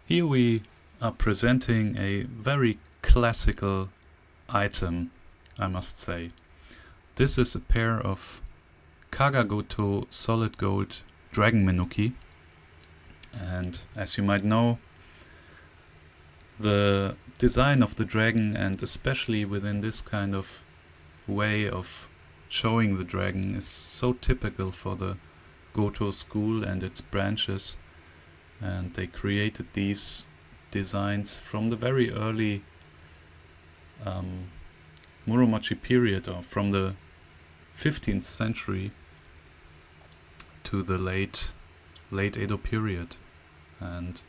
Here we are presenting a very classical item, I must say. This is a pair of Kaga Goto solid gold dragon Menuki, and as you might know, the design of the dragon, and especially within this kind of way of showing the dragon, is so typical for the Goto school and its branches, and they created these designs from the very early Muromachi period, or from the 15th century to the late Edo period. And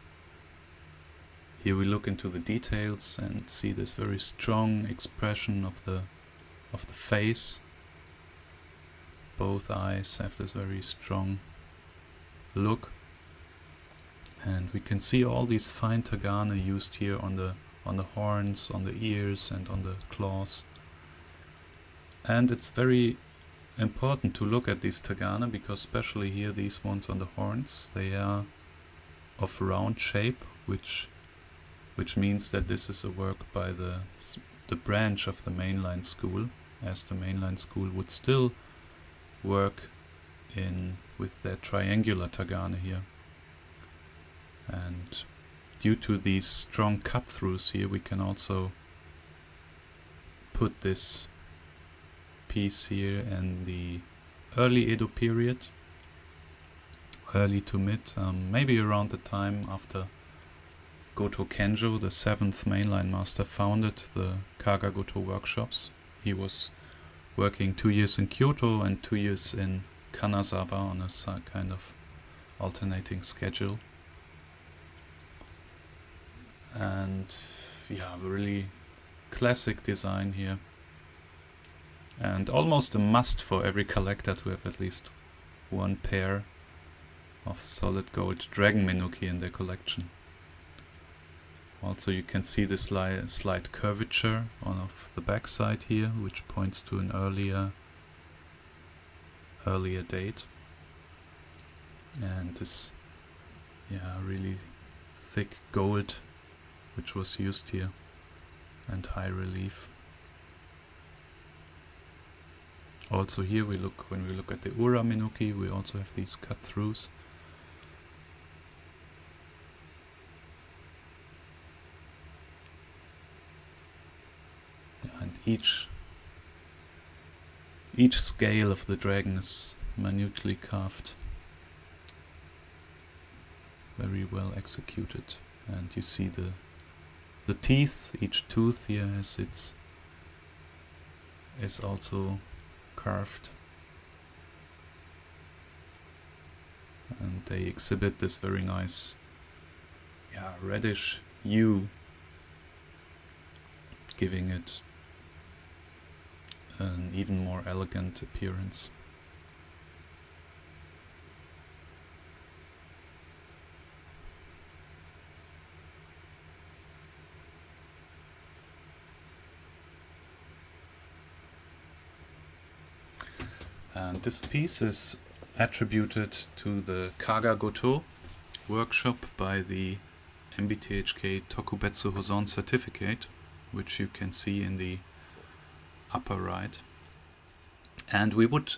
here we look into the details and see this very strong expression of the face. Both eyes have this very strong look, and we can see all these fine tagane used here on the horns, on the ears, and on the claws. And it's very important to look at these tagane, because especially here, these ones on the horns, they are of round shape, which means that this is a work by the branch of the mainline school, as the mainline school would still work with their triangular tagane here. And due to these strong cut-throughs here, we can also put this piece here in the early Edo period, early to mid, maybe around the time after Goto Kenjo, the 7th mainline master, founded the Kaga Goto workshops. He was working 2 years in Kyoto and 2 years in Kanazawa on a kind of alternating schedule. And yeah, really classic design here, and almost a must for every collector to have at least one pair of solid gold dragon Menuki in their collection. Also, you can see this slight curvature of the backside here, which points to an earlier date. And this, really thick gold which was used here, and high relief. Also here when we look at the Ura Menuki, we also have these cut-throughs. And each scale of the dragon is minutely carved, very well executed. And you see the teeth, each tooth here is also carved, and they exhibit this very nice reddish hue, giving it an even more elegant appearance. And this piece is attributed to the Kaga Goto workshop by the MBTHK Tokubetsu Hoson certificate, which you can see in the upper right. And we would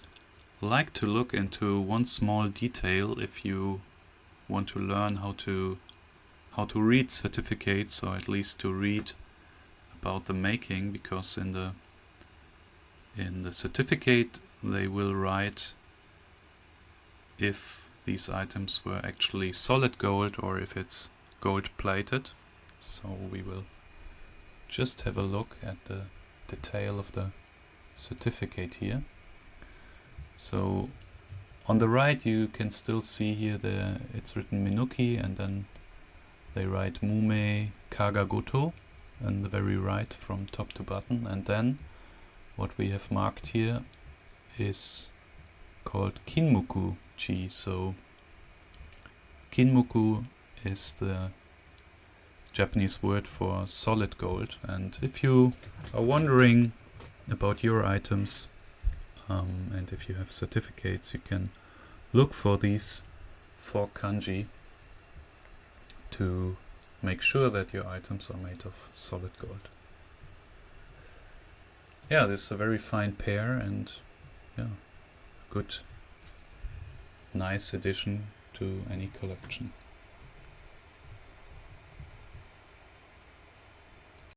like to look into one small detail if you want to learn how to read certificates, or at least to read about the making, because in the certificate they will write if these items were actually solid gold or if it's gold plated. So we will just have a look at the detail of the certificate here. So on the right you can still see here it's written Menuki, and then they write Mume Kaga Goto on the very right from top to bottom. And then what we have marked here is called Kinmuku Chi. So Kinmuku is the Japanese word for solid gold. And if you are wondering about your items, and if you have certificates, you can look for these 4 kanji to make sure that your items are made of solid gold. Yeah, this is a very fine pair, and yeah, good, nice addition to any collection.